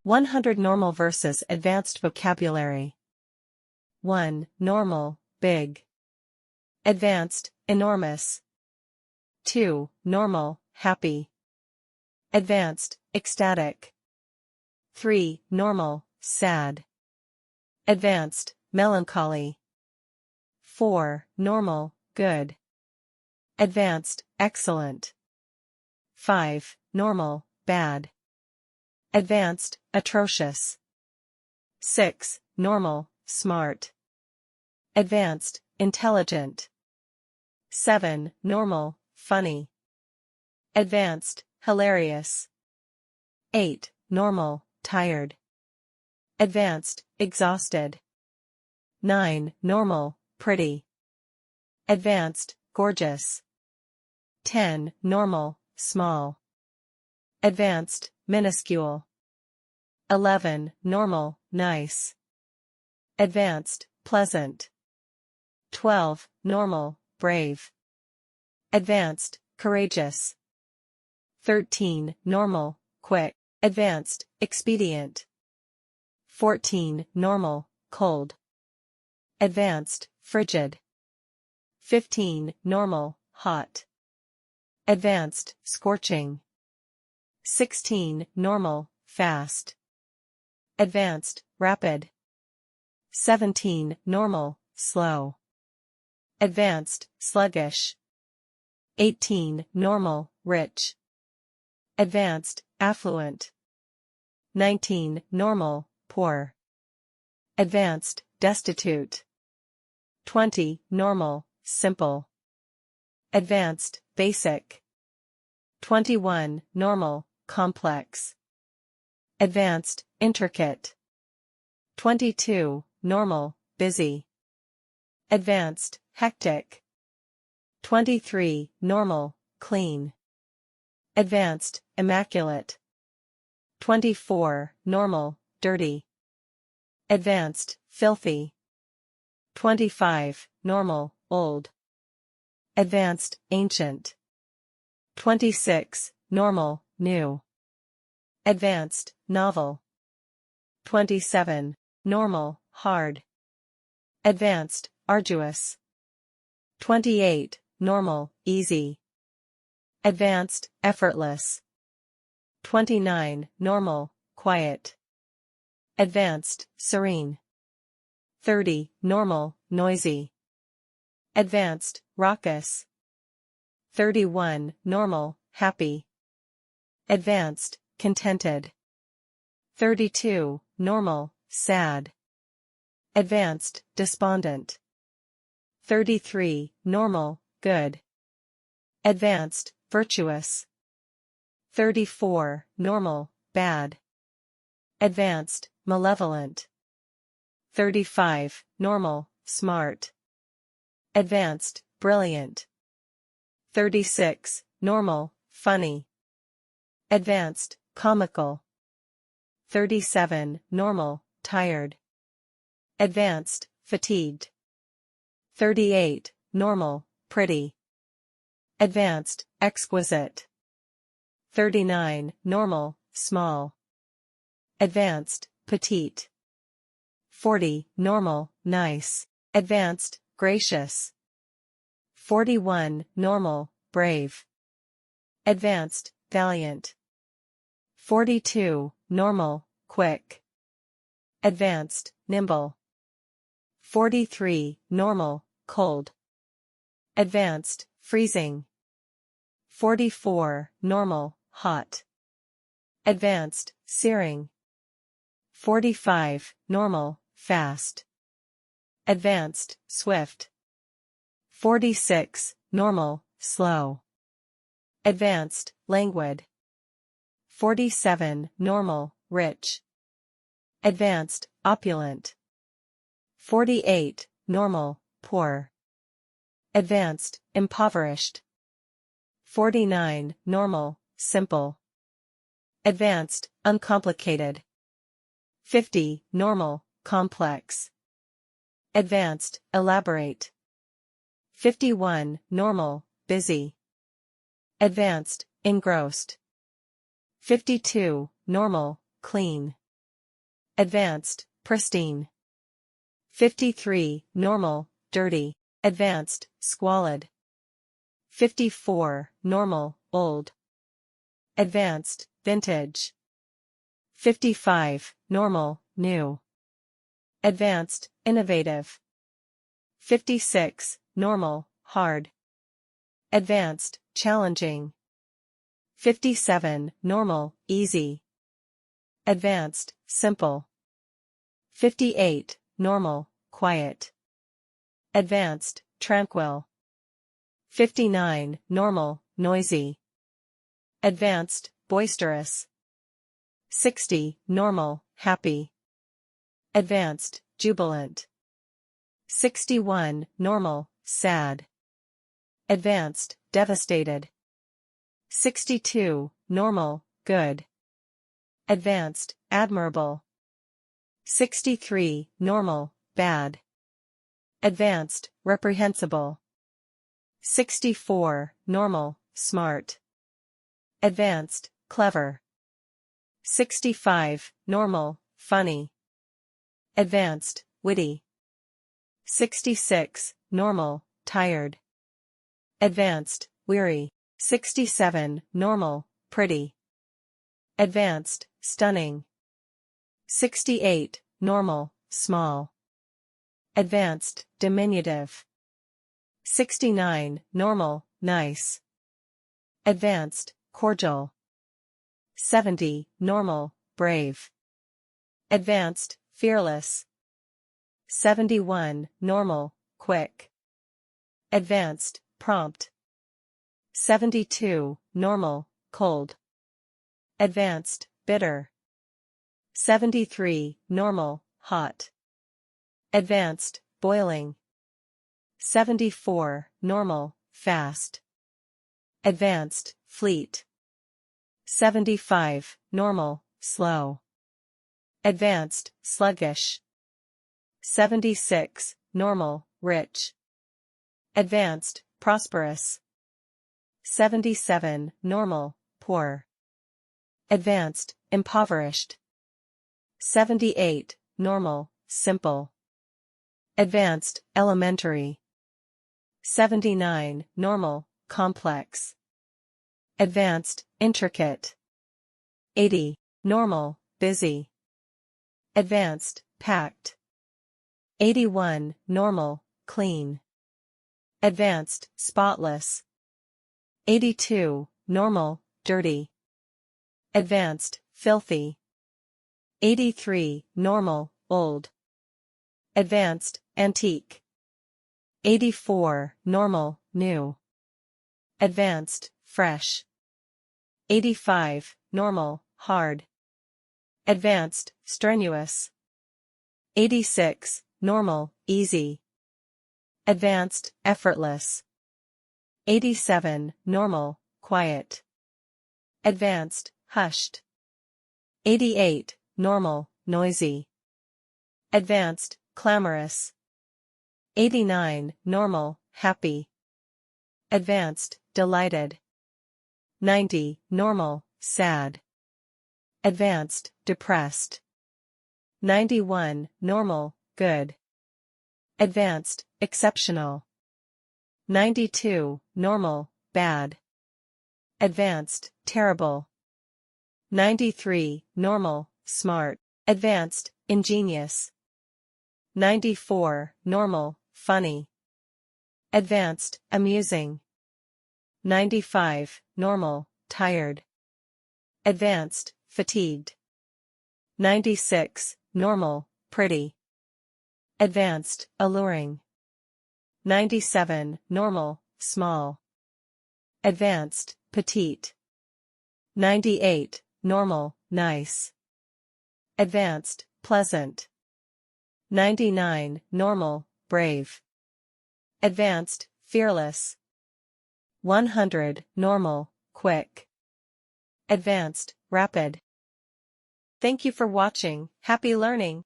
100 normal versus advanced vocabulary. 1. Normal, big. Advanced, enormous. 2. Normal, happy. Advanced, ecstatic. 3. Normal, sad. Advanced, melancholy. 4. Normal, good. Advanced, excellent. 5. Normal, bad. Advanced, atrocious. 6. Normal, smart. Advanced, intelligent. 7. Normal, funny. Advanced, hilarious. 8. Normal, tired. Advanced, exhausted. 9. Normal, pretty. Advanced, gorgeous. 10. Normal, small. Advanced, minuscule. 11. Normal, nice. Advanced, pleasant. 12. Normal, brave. Advanced, courageous. 13. Normal, quick. Advanced, expedient. 14. Normal, cold. Advanced, frigid. 15. Normal, hot. Advanced, scorching. 16. Normal, fast. Advanced, rapid. 17. Normal, slow. Advanced, sluggish. 18. Normal, rich. Advanced, affluent. 19. Normal, poor. Advanced, destitute. 20. Normal, simple. Advanced, basic. 21. Normal, complex. Advanced, intricate. 22. Normal, busy. Advanced, hectic. 23. Normal, clean. Advanced, immaculate. 24. Normal, dirty. Advanced, filthy. 25. Normal, old. Advanced, ancient. 26. Normal, new. Advanced, novel. 27. Normal, hard. Advanced, arduous. 28. Normal, easy. Advanced, effortless. 29. Normal, quiet. Advanced, serene. 30. Normal, noisy. Advanced, raucous. 31. Normal, happy. Advanced, contented. 32. Normal, sad. Advanced, despondent. 33. Normal, good. Advanced, virtuous. 34. Normal, bad. Advanced, malevolent. 35. Normal, smart. Advanced, brilliant. 36. Normal, funny. Advanced, comical. 37. Normal, tired. Advanced, fatigued. 38. Normal, pretty. Advanced, exquisite. 39. Normal, small. Advanced, petite. 40. Normal, nice. Advanced, gracious. 41. Normal, brave. Advanced, valiant. 42. Normal, quick. Advanced, nimble. 43. Normal, cold. Advanced, freezing. 44. Normal, hot. Advanced, searing. 45. Normal, fast. Advanced, swift. 46. Normal, slow. Advanced, languid. 47. Normal, rich. Advanced, opulent. 48. Normal, poor. Advanced, impoverished. 49. Normal, simple. Advanced, uncomplicated. 50. Normal, complex. Advanced, elaborate. 51. Normal, busy. Advanced, engrossed. 52. Normal, clean. Advanced, pristine. 53, normal, dirty. Advanced, squalid. 54, normal, old. Advanced, vintage. 55, normal, new. Advanced, innovative. 56, normal, hard. Advanced, challenging. 57, normal, easy. Advanced, simple. 58, normal, quiet. Advanced, tranquil. 59, normal, noisy. Advanced, boisterous. 60, normal, happy. Advanced, jubilant. 61, normal, sad. Advanced, devastated. 62, normal, good. Advanced, admirable. 63, normal, bad. Advanced, reprehensible. 64, normal, smart. Advanced, clever. 65, normal, funny. Advanced, witty. 66, normal, tired. Advanced, weary. 67, normal, pretty. Advanced, stunning. 68, normal, small. Advanced, diminutive. 69, normal, nice. Advanced, cordial. 70, normal, brave. Advanced, fearless. 71, normal, quick. Advanced, prompt. 72, normal, cold. Advanced, bitter. 73, normal, hot. Advanced, boiling. 74, normal, fast. Advanced, fleet. 75, normal, slow. Advanced, sluggish. 76, normal, rich. Advanced, prosperous. 77, normal, poor. Advanced, impoverished. 78, normal, simple. Advanced, elementary. 79, normal, complex. Advanced, intricate. 80, normal, busy. Advanced, packed. 81, normal, clean. Advanced, spotless. 82, normal, dirty. Advanced, filthy. 83, normal, old. Advanced, antique. 84, normal, new. Advanced, fresh. 85, normal, hard. Advanced, strenuous. 86, normal, easy. Advanced, effortless. 87, normal, quiet. Advanced, hushed. 88, normal, noisy. Advanced, clamorous. 89, normal, happy. Advanced, delighted. 90, normal, sad. Advanced, depressed. 91, normal, good. Advanced, exceptional. 92, normal, bad. Advanced, terrible. 93, normal, smart. Advanced, ingenious. 94, normal, funny. Advanced, amusing. 95, normal, tired. Advanced, fatigued. 96, normal, pretty. Advanced, alluring. 97, normal, small. Advanced, petite. 98, normal, nice. Advanced, pleasant. 99, normal, brave. Advanced, fearless. 100, normal, quick. Advanced, rapid. Thank you for watching. Happy learning!